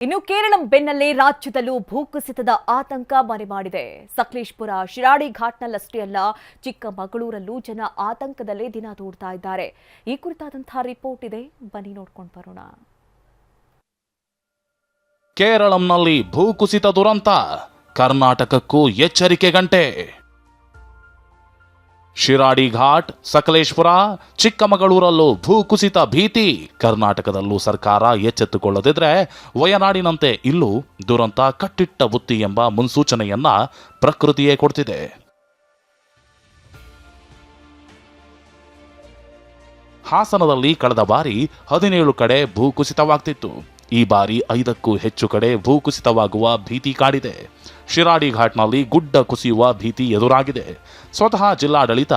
ಇನ್ನು ಕೇರಳ ಬೆನ್ನಲ್ಲೇ ರಾಜ್ಯದಲ್ಲೂ ಭೂಕುಸಿತದ ಆತಂಕ ಮನೆ ಮಾಡಿದೆ. ಸಕಲೇಶಪುರ ಶಿರಾಡಿ ಘಾಟ್ನಲ್ಲಷ್ಟೇ ಅಲ್ಲ, ಚಿಕ್ಕಮಗಳೂರಲ್ಲೂ ಜನ ಆತಂಕದಲ್ಲೇ ದಿನ ದೂಡ್ತಾ ಇದ್ದಾರೆ. ಈ ಕುರಿತಾದಂತಹ ರಿಪೋರ್ಟ್ ಇದೆ, ಬನ್ನಿ ನೋಡ್ಕೊಂಡು ಬರೋಣ. ಕೇರಳಂನಲ್ಲಿ ಭೂಕುಸಿತ ದುರಂತ, ಕರ್ನಾಟಕಕ್ಕೂ ಎಚ್ಚರಿಕೆ ಗಂಟೆ. ಶಿರಾಡಿ ಘಾಟ್, ಸಕಲೇಶಪುರ, ಚಿಕ್ಕಮಗಳೂರಲ್ಲೂ ಭೂಕುಸಿತ ಭೀತಿ. ಕರ್ನಾಟಕದಲ್ಲೂ ಸರ್ಕಾರ ಎಚ್ಚೆತ್ತುಕೊಳ್ಳದಿದ್ರೆ ವಯನಾಡಿನಂತೆ ಇಲ್ಲೂ ದುರಂತ ಕಟ್ಟಿಟ್ಟ ಬುತ್ತಿ ಎಂಬ ಮುನ್ಸೂಚನೆಯನ್ನ ಪ್ರಕೃತಿಯೇ ಕೊಡ್ತಿದೆ. ಹಾಸನದಲ್ಲಿ ಕಳೆದ ಬಾರಿ 17 ಕಡೆ ಭೂಕುಸಿತವಾಗ್ತಿತ್ತು. ಈ ಬಾರಿ 5ಕ್ಕೂ ಹೆಚ್ಚು ಕಡೆ ಭೂಕುಸಿತವಾಗುವ ಭೀತಿ ಕಾಡಿದೆ. ಶಿರಾಡಿ ಘಾಟ್ನಲ್ಲಿ ಗುಡ್ಡ ಕುಸಿಯುವ ಭೀತಿ ಎದುರಾಗಿದೆ. ಸ್ವತಃ ಜಿಲ್ಲಾಡಳಿತ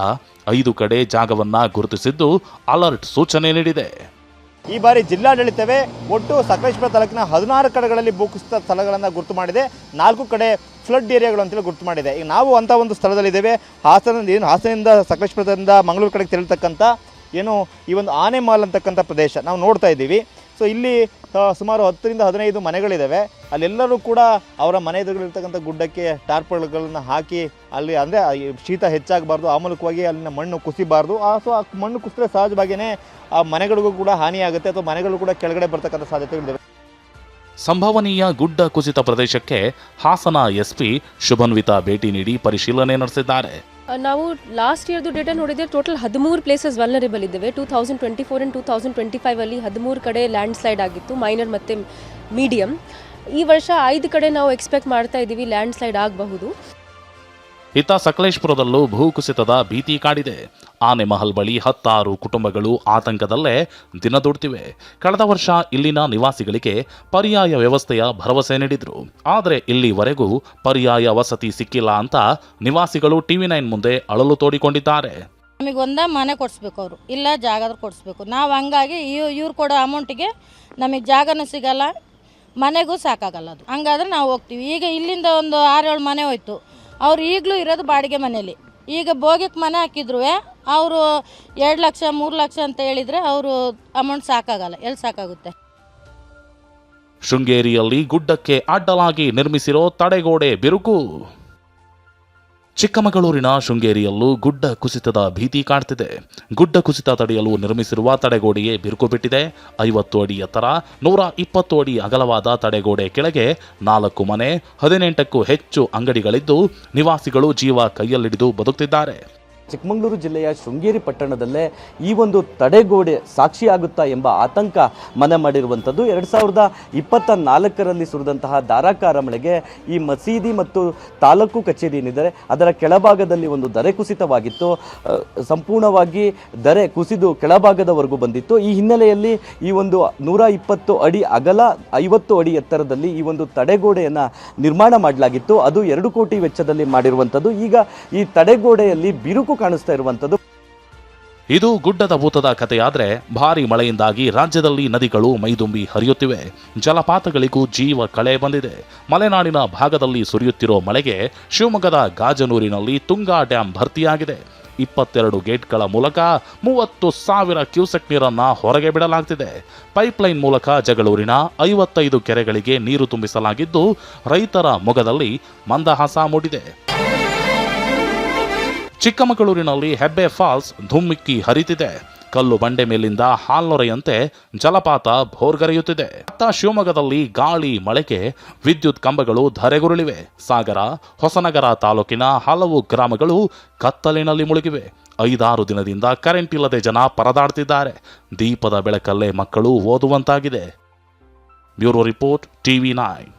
5 ಕಡೆ ಜಾಗವನ್ನ ಗುರುತಿಸಿದ್ದು ಅಲರ್ಟ್ ಸೂಚನೆ ನೀಡಿದೆ. ಈ ಬಾರಿ ಜಿಲ್ಲಾಡಳಿತವೇ ಒಟ್ಟು ಸಕಲೇಶಪುರ ತಾಲೂಕಿನ 16 ಕಡೆಗಳಲ್ಲಿ ಭೂಕುಸಿತ ಸ್ಥಳಗಳನ್ನು ಗುರುತು ಮಾಡಿದೆ. 4 ಕಡೆ ಫ್ಲಡ್ ಏರಿಯಾಗಳು ಅಂತೇಳಿ ಗುರುತು ಮಾಡಿದೆ. ಈಗ ನಾವು ಅಂತ ಒಂದು ಸ್ಥಳದಲ್ಲಿದ್ದೇವೆ. ಹಾಸನದಿಂದ ಸಕಲೇಶಪುರದಿಂದ ಮಂಗಳೂರು ಕಡೆಗೆ ತೆರಳತಕ್ಕಂಥ ಏನು ಈ ಒಂದು ಆನೆಮಾಲ್ ಅಂತಕ್ಕಂಥ ಪ್ರದೇಶ ನಾವು ನೋಡ್ತಾ ಇದ್ದೀವಿ. ಸೊ ಇಲ್ಲಿ ಸುಮಾರು 10 ರಿಂದ 15 ಮನೆಗಳಿದ್ದಾವೆ. ಅಲ್ಲೆಲ್ಲರೂ ಕೂಡ ಅವರ ಮನೆ ಎದುರುಗಳಿರ್ತಕ್ಕಂಥ ಗುಡ್ಡಕ್ಕೆ ಟಾರ್ಪಲ್ಗಳನ್ನು ಹಾಕಿ ಅಲ್ಲಿ ಅಂದರೆ ಶೀತ ಹೆಚ್ಚಾಗಬಾರ್ದು, ಆ ಮೂಲಕವಾಗಿ ಅಲ್ಲಿನ ಮಣ್ಣು ಕುಸಿಬಾರ್ದು. ಸೊ ಆ ಮಣ್ಣು ಕುಸಿದ್ರೆ ಸಹಜವಾಗಿಯೇ ಆ ಮನೆಗಳಿಗೂ ಕೂಡ ಹಾನಿಯಾಗುತ್ತೆ ಅಥವಾ ಮನೆಗಳು ಕೂಡ ಕೆಳಗಡೆ ಬರ್ತಕ್ಕಂಥ ಸಾಧ್ಯತೆಗಳಿದ್ದಾವೆ. ಸಂಭವನೀಯ ಗುಡ್ಡ ಕುಸಿತ ಪ್ರದೇಶಕ್ಕೆ ಹಾಸನ ಎಸ್ಪಿ ಶುಭನ್ವಿತಾ ಭೇಟಿ ನೀಡಿ ಪರಿಶೀಲನೆ ನಡೆಸಿದ್ದಾರೆ. ನಾವು ಲಾಸ್ಟ್ ಇಯರ್ದು ಡೇಟಾ ನೋಡಿದರೆ ಟೋಟಲ್ 13 ಪ್ಲೇಸಸ್ ವಲ್ನರೇಬಲ್ ಇದ್ದಾವೆ. 2024 ಆ್ಯಂಡ್ 2025 ಅಲ್ಲಿ 13 ಕಡೆ ಲ್ಯಾಂಡ್ ಸ್ಲೈಡ್ ಆಗಿತ್ತು, ಮೈನರ್ ಮತ್ತು ಮೀಡಿಯಮ್. ಈ ವರ್ಷ 5 ಕಡೆ ನಾವು ಎಕ್ಸ್ಪೆಕ್ಟ್ ಮಾಡ್ತಾ ಇದ್ದೀವಿ ಲ್ಯಾಂಡ್ ಸ್ಲೈಡ್ ಆಗಬಹುದು. ಇತ್ತ ಸಕಲೇಶಪುರದಲ್ಲೂ ಭೂಕುಸಿತದ ಭೀತಿ ಕಾಡಿದೆ. ಆನೆಮಹಲ್ ಬಳಿ 16 ಕುಟುಂಬಗಳು ಆತಂಕದಲ್ಲೇ ದಿನ ದೂಡ್ತಿವೆ. ಕಳೆದ ವರ್ಷ ಇಲ್ಲಿನ ನಿವಾಸಿಗಳಿಗೆ ಪರ್ಯಾಯ ವ್ಯವಸ್ಥೆಯ ಭರವಸೆ ನೀಡಿದ್ರು. ಆದರೆ ಇಲ್ಲಿವರೆಗೂ ಪರ್ಯಾಯ ವಸತಿ ಸಿಕ್ಕಿಲ್ಲ ಅಂತ ನಿವಾಸಿಗಳು TV9 ಮುಂದೆ ಅಳಲು ತೋಡಿಕೊಂಡಿದ್ದಾರೆ. ನಮಗೆ ಒಂದ ಮನೆ ಕೊಡಿಸ್ಬೇಕು, ಅವರು ಇಲ್ಲ ಜಾಗ ಕೊಡಿಸ್ಬೇಕು. ನಾವು ಹಂಗಾಗಿ ಇವ್ರು ಕೊಡೋ ಅಮೌಂಟಿಗೆ ನಮಗೆ ಜಾಗನೂ ಸಿಗಲ್ಲ, ಮನೆಗೂ ಸಾಕಾಗಲ್ಲ. ಅದು ಹಂಗಾದ್ರೆ ನಾವು ಹೋಗ್ತೀವಿ. ಈಗ ಇಲ್ಲಿಂದ ಒಂದು 6-7 ಮನೆ ಹೋಯ್ತು. ಅವ್ರು ಈಗಲೂ ಇರೋದು ಬಾಡಿಗೆ ಮನೇಲಿ. ಈಗ ಬೋಗಿಗೆ ಮನೆ ಹಾಕಿದ್ರು ಅವರು 2 ಲಕ್ಷ 3 ಲಕ್ಷ ಅಂತ ಹೇಳಿದರೆ ಅವರು ಅಮೌಂಟ್ ಸಾಕಾಗಲ್ಲ. ಎಲ್ಲಿ ಸಾಕಾಗುತ್ತೆ? ಶೃಂಗೇರಿಯಲ್ಲಿ ಗುಡ್ಡಕ್ಕೆ ಅಡ್ಡಲಾಗಿ ನಿರ್ಮಿಸಿರೋ ತಡೆಗೋಡೆ ಬಿರುಕು. ಚಿಕ್ಕಮಗಳೂರಿನ ಶೃಂಗೇರಿಯಲ್ಲೂ ಗುಡ್ಡ ಕುಸಿತದ ಭೀತಿ ಕಾಡ್ತಿದೆ. ಗುಡ್ಡ ಕುಸಿತ ತಡೆಯಲು ನಿರ್ಮಿಸಿರುವ ತಡೆಗೋಡೆಯೇ ಬಿರುಕು ಬಿಟ್ಟಿದೆ. 50 ಅಡಿ ಎತ್ತರ, 120 ಅಡಿ ಅಗಲವಾದ ತಡೆಗೋಡೆ ಕೆಳಗೆ 4 ಮನೆ, 18ಕ್ಕೂ ಹೆಚ್ಚು ಅಂಗಡಿಗಳಿದ್ದು ನಿವಾಸಿಗಳು ಜೀವ ಕೈಯಲ್ಲಿಡಿದು ಬದುಕ್ತಿದ್ದಾರೆ. ಚಿಕ್ಕಮಗಳೂರು ಜಿಲ್ಲೆಯ ಶೃಂಗೇರಿ ಪಟ್ಟಣದಲ್ಲೇ ಈ ಒಂದು ತಡೆಗೋಡೆ ಸಾಕ್ಷಿಯಾಗುತ್ತಾ ಎಂಬ ಆತಂಕ ಮನೆ ಮಾಡಿರುವಂಥದ್ದು. 2024ರಲ್ಲಿ ಸುರಿದಂತಹ ಧಾರಾಕಾರ ಮಳೆಗೆ ಈ ಮಸೀದಿ ಮತ್ತು ತಾಲೂಕು ಕಚೇರಿ ಏನಿದೆ ಅದರ ಕೆಳಭಾಗದಲ್ಲಿ ಒಂದು ದರೆ ಕುಸಿತವಾಗಿತ್ತು. ಸಂಪೂರ್ಣವಾಗಿ ದರೆ ಕುಸಿದು ಕೆಳಭಾಗದವರೆಗೂ ಬಂದಿತ್ತು. ಈ ಹಿನ್ನೆಲೆಯಲ್ಲಿ ಈ ಒಂದು 120 ಅಡಿ ಅಗಲ, 50 ಅಡಿ ಎತ್ತರದಲ್ಲಿ ಈ ಒಂದು ತಡೆಗೋಡೆಯನ್ನು ನಿರ್ಮಾಣ ಮಾಡಲಾಗಿತ್ತು. ಅದು 2 ಕೋಟಿ ವೆಚ್ಚದಲ್ಲಿ ಮಾಡಿರುವಂಥದ್ದು. ಈಗ ಈ ತಡೆಗೋಡೆಯಲ್ಲಿ ಬಿರುಕು ಕಾಣಿಸ್ತಾ ಇರುವಂಥದ್ದು. ಇದು ಗುಡ್ಡದ ಭೂತದ ಕಥೆಯಾದ್ರೆ ಭಾರಿ ಮಳೆಯಿಂದಾಗಿ ರಾಜ್ಯದಲ್ಲಿ ನದಿಗಳು ಮೈದುಂಬಿ ಹರಿಯುತ್ತಿವೆ. ಜಲಪಾತಗಳಿಗೂ ಜೀವ ಕಳೆ ಬಂದಿದೆ. ಮಲೆನಾಡಿನ ಭಾಗದಲ್ಲಿ ಸುರಿಯುತ್ತಿರೋ ಮಳೆಗೆ ಶಿವಮೊಗ್ಗದ ಗಾಜನೂರಿನಲ್ಲಿ ತುಂಗಾ ಡ್ಯಾಂ ಭರ್ತಿಯಾಗಿದೆ. 22 ಗೇಟ್ಗಳ ಮೂಲಕ 30,000 ಕ್ಯೂಸೆಕ್ ನೀರನ್ನ ಹೊರಗೆ ಬಿಡಲಾಗ್ತಿದೆ. ಪೈಪ್ಲೈನ್ ಮೂಲಕ ಜಗಳೂರಿನ 55 ಕೆರೆಗಳಿಗೆ ನೀರು ತುಂಬಿಸಲಾಗಿದ್ದು ರೈತರ ಮೊಗದಲ್ಲಿ ಮಂದಹಾಸ ಮೂಡಿದೆ. ಚಿಕ್ಕಮಗಳೂರಿನಲ್ಲಿ ಹೆಬ್ಬೆ ಫಾಲ್ಸ್ ಧುಮ್ಮಿಕ್ಕಿ ಹರಿತಿದೆ. ಕಲ್ಲು ಬಂಡೆ ಮೇಲಿಂದ ಹಾಲ್ನೊರೆಯಂತೆ ಜಲಪಾತ ಭೋರ್ಗರೆಯುತ್ತಿದೆ. ಅತ್ತ ಶಿವಮೊಗ್ಗದಲ್ಲಿ ಗಾಳಿ ಮಳೆಗೆ ವಿದ್ಯುತ್ ಕಂಬಗಳು ಧರೆಗುರುಳಿವೆ. ಸಾಗರ, ಹೊಸನಗರ ತಾಲೂಕಿನ ಹಲವು ಗ್ರಾಮಗಳು ಕತ್ತಲಿನಲ್ಲಿ ಮುಳುಗಿವೆ. 5-6 ದಿನದಿಂದ ಕರೆಂಟ್ ಇಲ್ಲದೆ ಜನ ಪರದಾಡ್ತಿದ್ದಾರೆ. ದೀಪದ ಬೆಳಕಲ್ಲೇ ಮಕ್ಕಳು ಓದುವಂತಾಗಿದೆ. Bureau report, TV9.